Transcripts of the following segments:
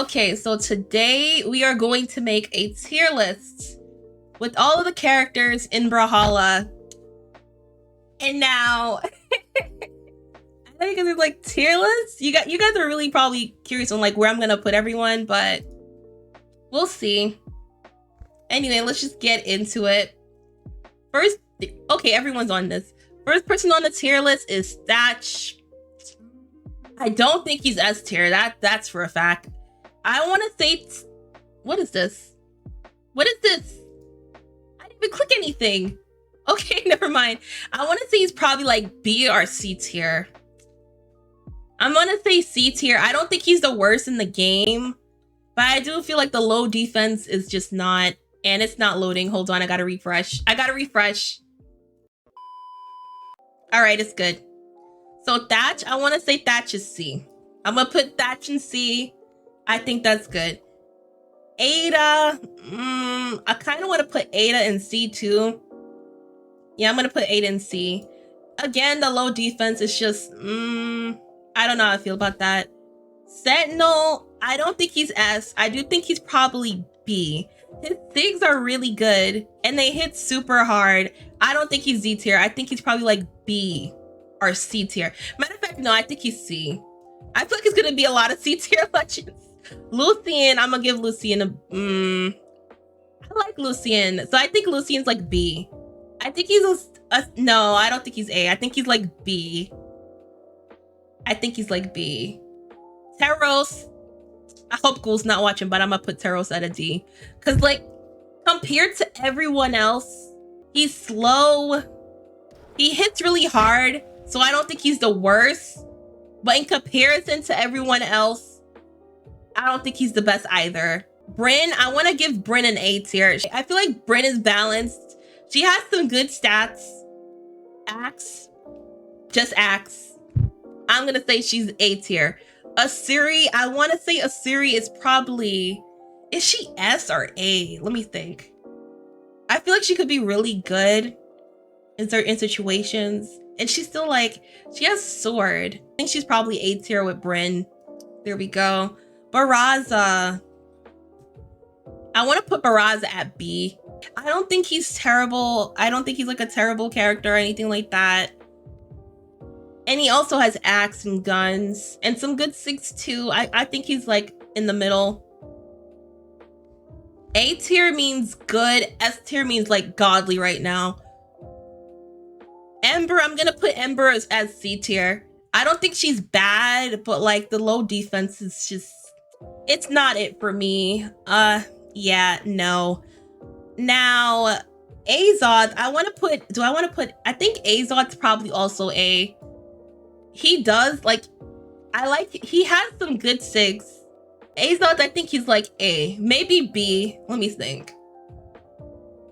Okay, so today we are going to make a tier list with all of the characters in Brawlhalla. And now, I know you guys are like, tier lists? You guys are really probably curious on like where I'm gonna put everyone, but we'll see. Anyway, let's just get into it. First, okay, everyone's on this. First person on the tier list is Thatch. I don't think he's S tier. That's for a fact. I want to say, what is this? What is this? I didn't even click anything. Okay, never mind. I want to say he's probably like B or C tier. I'm gonna say C tier. I don't think he's the worst in the game, but I do feel like the low defense is just not, and it's not loading. Hold on, I gotta refresh. All right, it's good. So Thatch, I want to say Thatch is C. I'm gonna put Thatch in C. I think that's good. Ada, I kind of want to put Ada in C too. Yeah, I'm gonna put Ada in C. Again, the low defense is just, I don't know how I feel about that. Sentinel, I don't think he's S. I do think he's probably B. His SIGs are really good and they hit super hard. I don't think he's Z tier. I think he's probably like B or C tier. Matter of fact, no, I think he's C. I feel like it's gonna be a lot of C tier legends. Lucian, I'm gonna give Lucian a, I like Lucian. So I think Lucian's like B. I think he's no, I don't think he's A. I think he's like B. I think he's like B. Teros, I hope Ghoul's not watching, but I'm gonna put Teros at a D. Cause like, compared to everyone else, he's slow. He hits really hard, so I don't think he's the worst. But in comparison to everyone else, I don't think he's the best either. Brynn, I want to give Brynn an A tier. I feel like Brynn is balanced. She has some good stats. Axe, just Axe. I'm gonna say she's A tier. Asiri, I want to say Asiri is probably, is she S or A? Let me think. I feel like she could be really good in certain situations. And she's still like, she has sword. I think she's probably A tier with Brynn. There we go. Barraza. I want to put Barraza at B. I don't think he's terrible. I don't think he's like a terrible character or anything like that. And he also has axe and guns and some good SIGs too. I think he's like in the middle. A tier means good. S tier means like godly right now. Ember, I'm gonna put Ember as C tier. I don't think she's bad, but like the low defense is just, it's not it for me. Yeah, no. Now, Azod, I want to put, I think Azod's probably also A. He does, like, he has some good SIGs. Azod, I think he's like A, maybe B. Let me think.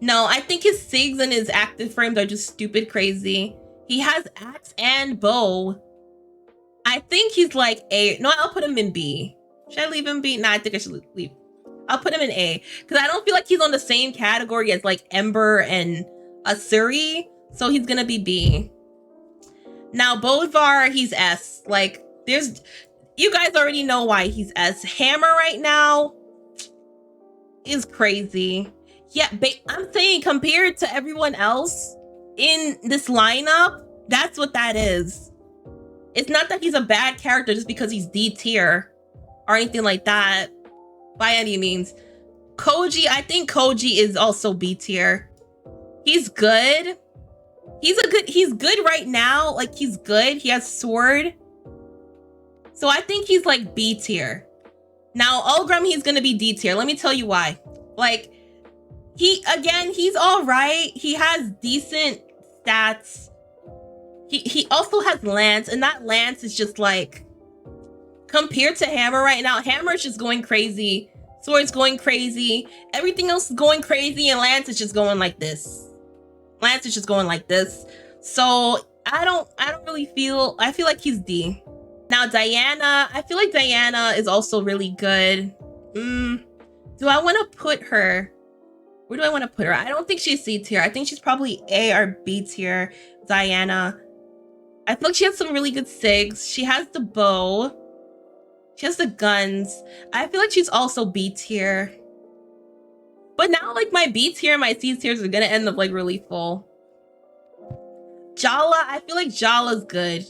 No, I think his SIGs and his active frames are just stupid crazy. He has axe and bow. I think he's like A. No, I'll put him in B. Should I leave him B? Nah, I think I should leave. I'll put him in A because I don't feel like he's on the same category as like Ember and Asuri. So he's gonna be B. Now Bodvar, he's S. Like you guys already know why he's S. Hammer right now is crazy. Yeah, I'm saying compared to everyone else in this lineup, that's what that is. It's not that he's a bad character just because he's D tier or anything like that by any means. Koji, I think Koji is also B tier. He's good. He's good right now. Like he's good. He has sword. So I think he's like B tier. Now Ulgrim, he's gonna be D tier. Let me tell you why. Like he's all right. He has decent stats. He also has Lance, and that Lance is just like, compared to Hammer right now, Hammer's just going crazy. Sword's going crazy. Everything else is going crazy, and Lance is just going like this. Lance is just going like this. So I don't really feel, I feel like he's D. Now Diana, I feel like Diana is also really good. Do I want to put her? Where do I want to put her? I don't think she's C tier. I think she's probably A or B tier. Diana. I feel like she has some really good SIGs. She has the bow. She has the guns. I feel like she's also B tier. But now like my B tier and my C tiers are gonna end up like really full. Brawlhalla, I feel like Brawlhalla's good.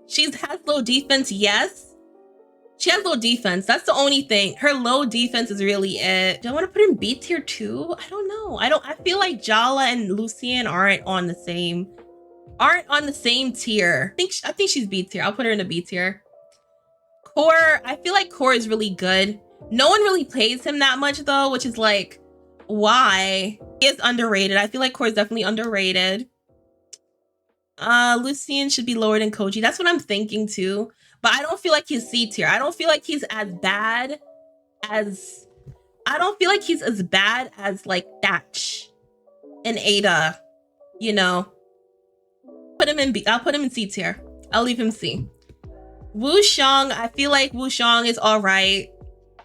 She has low defense, yes. She has low defense. That's the only thing. Her low defense is really it. Do I want to put her in B tier too? I don't know. I feel like Brawlhalla and Lucian aren't on the same tier. I think she's B tier. I'll put her in a B tier. Core, I feel like Core is really good. No one really plays him that much though, which is like, why? He is underrated. I feel like Core is definitely underrated. Lucian should be lower than Koji. That's what I'm thinking too. But I don't feel like he's C tier. I don't feel like he's as bad as... I don't feel like he's as bad as like Thatch and Ada, you know. Put him in B. I'll put him in C tier. I'll leave him C. Wuxiang, I feel like Wuxiang is all right.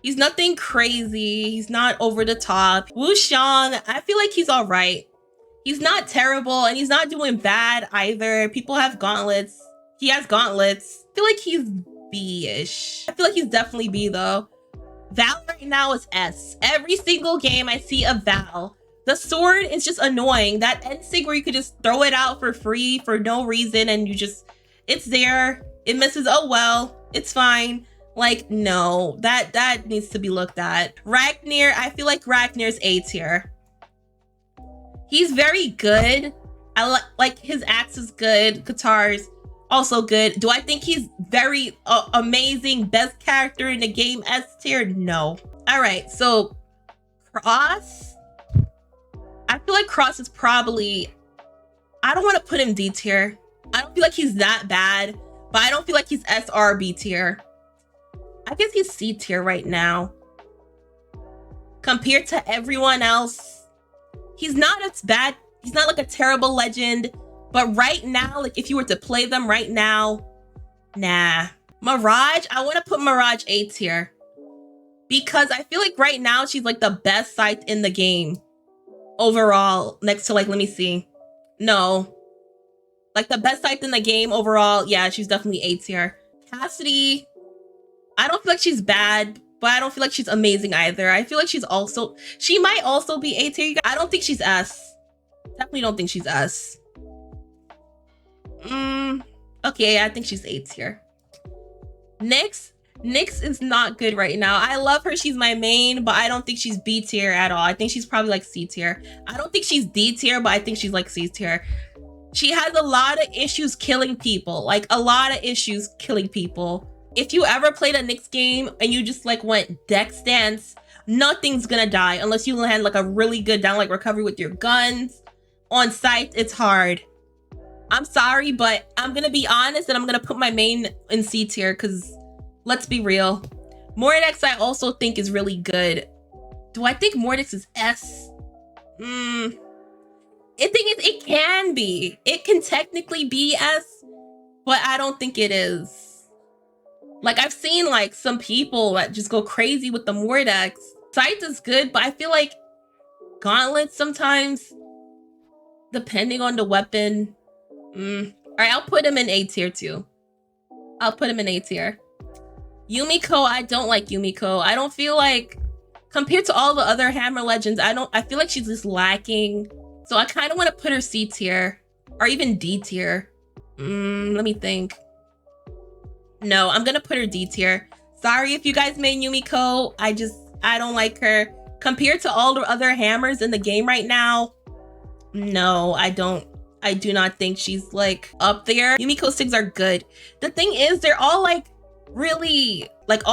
He's nothing crazy. He's not over the top. Wuxiang, I feel like he's all right. He's not terrible and he's not doing bad either. People have gauntlets. He has gauntlets. I feel like he's B-ish. I feel like he's definitely B though. Val right now is S. Every single game I see a Val. The sword is just annoying. That end sig where you could just throw it out for free for no reason and you just, it's there. It misses, oh well, it's fine. Like, no, that needs to be looked at. Ragnar, I feel like Ragnar's A tier. He's very good. I like his axe is good. Guitar's also good. Do I think he's very amazing? Best character in the game S tier? No. All right, so Cross. I feel like Cross is probably, I don't want to put him D tier. I don't feel like he's that bad, but I don't feel like he's S or B tier. I guess he's C tier right now. Compared to everyone else, he's not as bad. He's not like a terrible legend, but right now, like if you were to play them right now, nah. Mirage, I want to put Mirage A tier because I feel like right now she's like the best scythe in the game overall, next to like, let me see. No, like the best scythe in the game overall. Yeah, she's definitely A tier. Cassidy, I don't feel like she's bad, but I don't feel like she's amazing either. I feel like she might also be A tier. I don't think she's S. Definitely don't think she's S. Okay, I think she's A tier. Nyx is not good right now. I love her, she's my main, but I don't think she's B tier at all. I think she's probably like C tier. I don't think she's D tier, but I think she's like C tier. She has a lot of issues killing people, like a lot of issues killing people. If you ever played a Nyx game and you just like went deck stance, nothing's gonna die unless you land like a really good down like recovery with your guns. On site, it's hard. I'm sorry, but I'm gonna be honest and I'm gonna put my main in C tier because let's be real. Mordex I also think is really good. Do I think Mordex is S? It can be. It can technically be S, but I don't think it is. Like I've seen like some people that just go crazy with the Mordex. Scythe is good, but I feel like gauntlets sometimes, depending on the weapon. All right, I'll put him in A tier too. I'll put him in A tier. Yumiko, I don't like Yumiko. I don't feel like, compared to all the other Hammer Legends, I feel like she's just lacking. So I kind of want to put her C tier or even D tier. Let me think. No, I'm gonna put her D tier. Sorry if you guys made Yumiko. I don't like her. Compared to all the other hammers in the game right now, no, I do not think she's like up there. Yumiko SIGs are good. The thing is, they're all like really like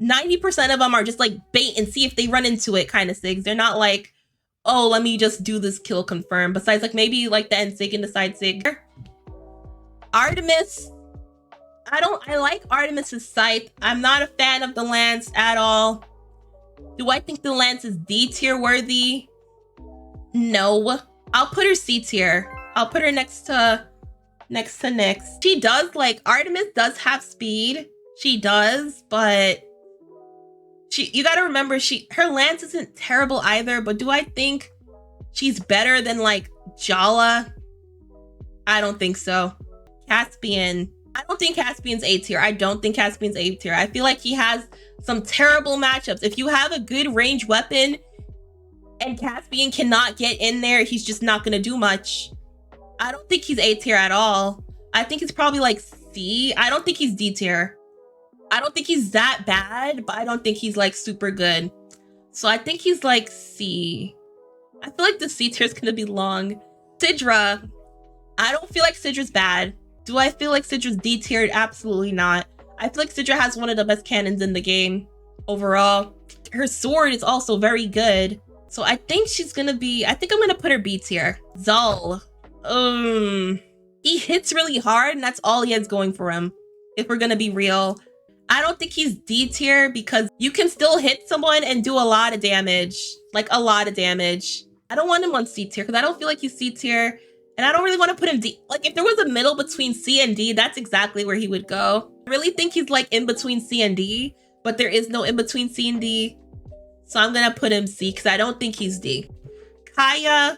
90% of them are just like bait and see if they run into it kind of SIGs. They're not like, oh, let me just do this kill confirm. Besides like maybe like the end SIG and the side SIG. Artemis, I like Artemis's scythe. I'm not a fan of the lance at all. Do I think the lance is D tier worthy? No. I'll put her C tier. I'll put her next to Nyx. She does like, Artemis does have speed. She does, but you gotta remember her lance isn't terrible either, but do I think she's better than like Brawlhalla? I don't think so. Caspian, I don't think Caspian's A tier. I don't think Caspian's A tier. I feel like he has some terrible matchups. If you have a good range weapon and Caspian cannot get in there, he's just not gonna do much. I don't think he's A tier at all. I think he's probably like C. I don't think he's D tier. I don't think he's that bad, but I don't think he's like super good. So I think he's like C. I feel like the C tier is gonna be long. Sidra. I don't feel like Sidra's bad. Do I feel like Sidra's D tiered? Absolutely not. I feel like Sidra has one of the best cannons in the game overall. Her sword is also very good. So I think she's gonna be, I think I'm gonna put her B tier. Zal. He hits really hard and that's all he has going for him. If we're gonna be real. I don't think he's D tier because you can still hit someone and do a lot of damage. Like a lot of damage. I don't want him on C tier because I don't feel like he's C tier. And I don't really want to put him D. Like if there was a middle between C and D, that's exactly where he would go. I really think he's like in between C and D, but there is no in between C and D. So I'm gonna put him C because I don't think he's D. Kaya.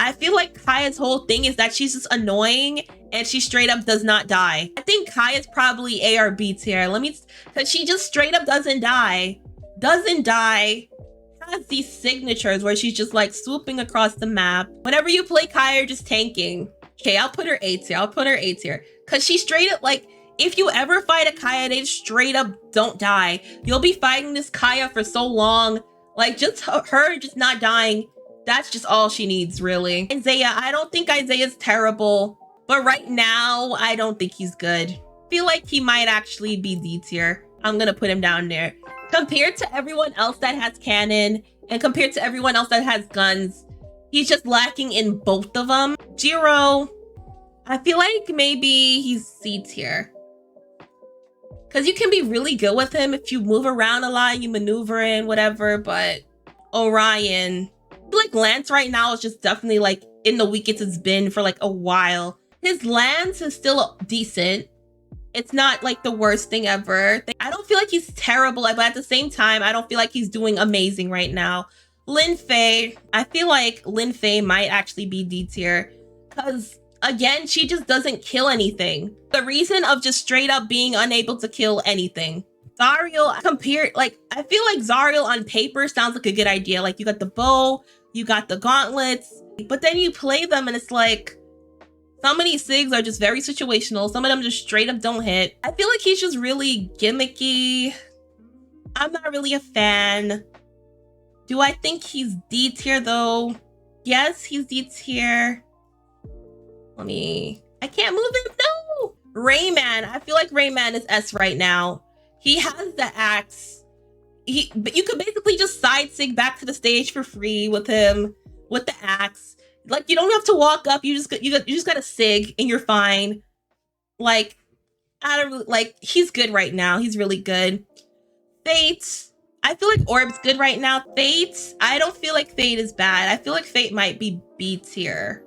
I feel like Kaya's whole thing is that she's just annoying and she straight up does not die. I think Kaya's probably A or B tier. Because she just straight up doesn't die. Doesn't die. Has these signatures where she's just like swooping across the map. Whenever you play Kaya, you're just tanking. Okay, I'll put her A tier. I'll put her A tier. Because she straight up like, if you ever fight a Kaya, they straight up don't die. You'll be fighting this Kaya for so long. Like just her just not dying. That's just all she needs, really. Isaiah, I don't think Isaiah's terrible. But right now, I don't think he's good. I feel like he might actually be D tier. I'm gonna put him down there. Compared to everyone else that has cannon, and compared to everyone else that has guns, he's just lacking in both of them. Jiro, I feel like maybe he's C tier. Because you can be really good with him if you move around a lot, you maneuver in, whatever, but Orion... I feel like Lance right now is just definitely like in the weakest it's been for like a while. His Lance is still decent. It's not like the worst thing ever. I don't feel like he's terrible, but at the same time, I don't feel like he's doing amazing right now. Lin Fei, I feel like Lin Fei might actually be D tier because again, she just doesn't kill anything. The reason of just straight up being unable to kill anything. Zariel, I feel like Zariel on paper sounds like a good idea. Like you got the bow, you got the gauntlets, but then you play them and it's like, some of these SIGs are just very situational. Some of them just straight up don't hit. I feel like he's just really gimmicky. I'm not really a fan. Do I think he's D tier though? Yes, he's D tier. I can't move him, no! Rayman, I feel like Rayman is S right now. He has the axe. But you could basically just side sig back to the stage for free with him, with the axe. Like you don't have to walk up. You just gotta sig and you're fine. Like he's good right now. He's really good. Fate. I feel like Orb's good right now. Fate. I don't feel like Fate is bad. I feel like Fate might be B tier.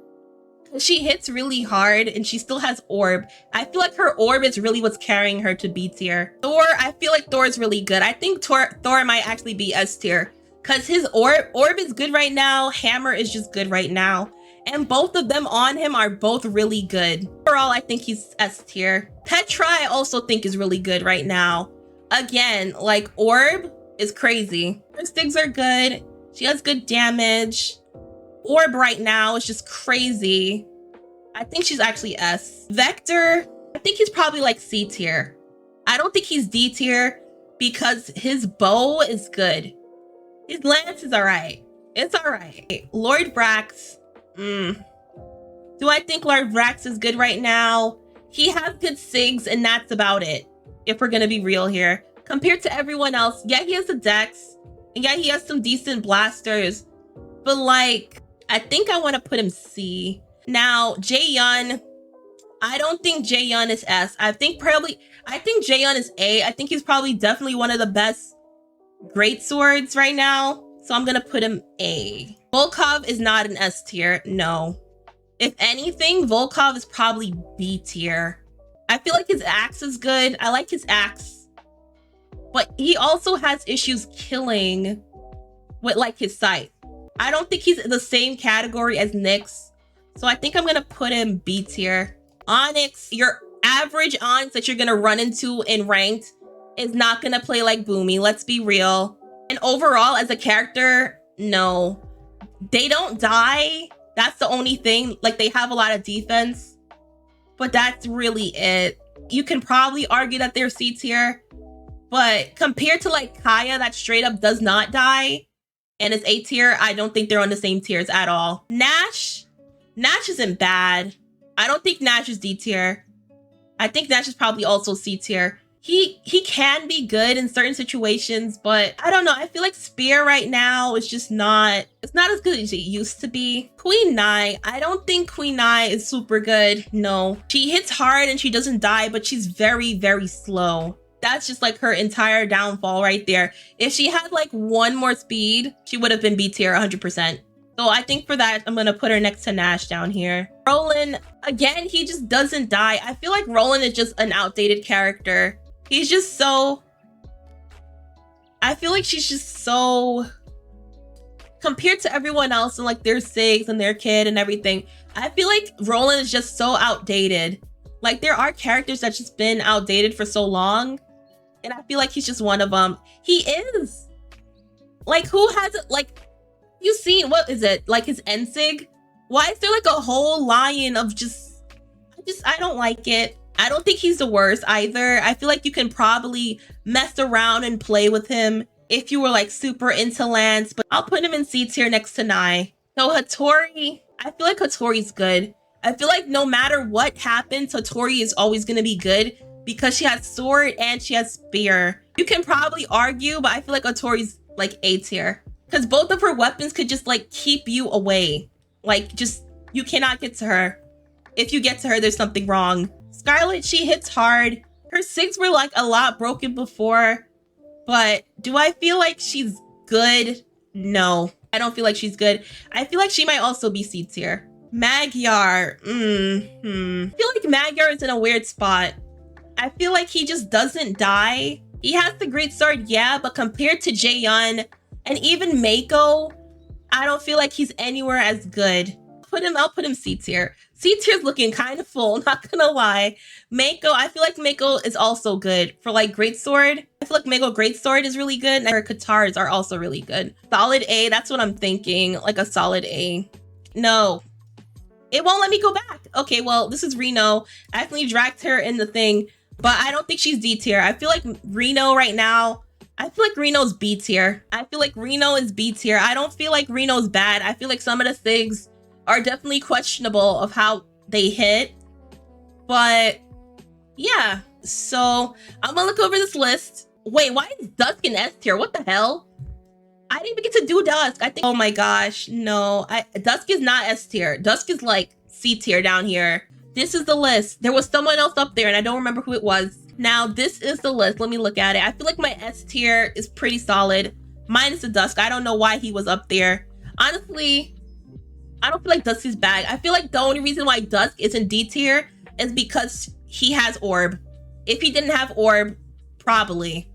She hits really hard and she still has Orb. I feel like her Orb is really what's carrying her to B tier. Thor, I feel like Thor is really good. I think Thor might actually be S tier because his Orb is good right now. Hammer is just good right now. And both of them on him are both really good. Overall, I think he's S tier. Petra, I also think is really good right now. Again, like Orb is crazy. Her stigs are good. She has good damage. Orb right now is just crazy. I think she's actually S. Vector, I think he's probably like C tier. I don't think he's D tier because his bow is good. His lance is all right. It's all right. Lord Brax. Do I think Lord Brax is good right now? He has good SIGs and that's about it. If we're gonna be real here. Compared to everyone else, yeah, he has a dex. And yeah, he has some decent blasters. But like, I think I want to put him C. Now, Jaehyun, I don't think Jaehyun is S. I think Jaehyun is A. I think he's probably definitely one of the best great swords right now. So I'm going to put him A. Volkov is not an S tier. No. If anything, Volkov is probably B tier. I feel like his axe is good. I like his axe. But he also has issues killing with like his scythe. I don't think he's in the same category as Nyx. So I think I'm gonna put him B tier. Onyx, your average aunts that you're gonna run into in ranked is not gonna play like Boomy. Let's be real. And overall, as a character, no. They don't die. That's the only thing. Like, they have a lot of defense, but that's really it. You can probably argue that they're C tier, but compared to like Kaya that straight up does not die and is A tier, I don't think they're on the same tiers at all. Nash isn't bad. I don't think Nash is D tier. I think Nash is probably also C tier. He can be good in certain situations, but I don't know. I feel like Spear right now is just not, it's not as good as it used to be. Queen Nai, I don't think Queen Nai is super good. No, she hits hard and she doesn't die, but she's very, very slow. That's just like her entire downfall right there. If she had like one more speed, she would have been B tier 100%. So I think for that, I'm gonna put her next to Nash down here. Roland, again, he just doesn't die. I feel like Roland is just an outdated character. He's just so, I feel like she's just so, compared to everyone else and like their Sigs and their kid and everything, I feel like Roland is just so outdated. Like, there are characters that's just been outdated for so long, and I feel like he's just one of them. He is. Like, who has it? Like, you see, what is it? Like his Ensig? Why is there like a whole line of I don't like it. I don't think he's the worst either. I feel like you can probably mess around and play with him if you were like super into Lance, but I'll put him in C tier next to Nai. So Hattori, I feel like Hattori's good. I feel like no matter what happens, Hattori is always going to be good because she has sword and she has spear. You can probably argue, but I feel like Hattori's like A tier because both of her weapons could just like keep you away. Like, just, you cannot get to her. If you get to her, there's something wrong. Scarlet, she hits hard. Her Sigs were like a lot broken before, but do I feel like she's good? No, I don't feel like she's good. I feel like she might also be C tier. Magyar, I feel like Magyar is in a weird spot. I feel like he just doesn't die. He has the great sword, yeah, but compared to Jaehyun and even Mako, I don't feel like he's anywhere as good. I'll put him C tier. C tier's looking kind of full, not gonna lie. Mako, I feel like Mako is also good for like greatsword. I feel like Mako greatsword is really good, and her katars are also really good. Solid A, that's what I'm thinking, like a solid A. No, it won't let me go back. Okay, well, this is Reno. I definitely dragged her in the thing, but I don't think she's D tier. I feel like Reno right now, I feel like Reno's B tier. I feel like Reno is B tier. I don't feel like Reno's bad. I feel like some of the things are definitely questionable of how they hit, but yeah. So I'm gonna look over this list. Wait, why is Dusk in S tier? What the hell? I didn't even get to do Dusk. I think, oh my gosh, no. Dusk is not S tier. Dusk is like C tier down here. This is the list. There was someone else up there and I don't remember who it was. Now this is the list. Let me look at it. I feel like my S tier is pretty solid. Minus the Dusk. I don't know why he was up there. Honestly, I don't feel like Dusk is bad. I feel like the only reason why Dusk is in D tier is because he has Orb. If he didn't have Orb, probably.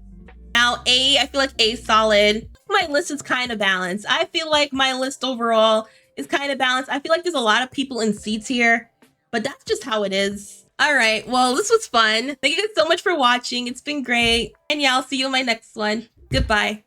Now A, I feel like A solid. My list is kind of balanced. I feel like my list overall is kind of balanced. I feel like there's a lot of people in C tier, but that's just how it is. All right, well, this was fun. Thank you guys so much for watching. It's been great. And yeah, I'll see you in my next one. Goodbye.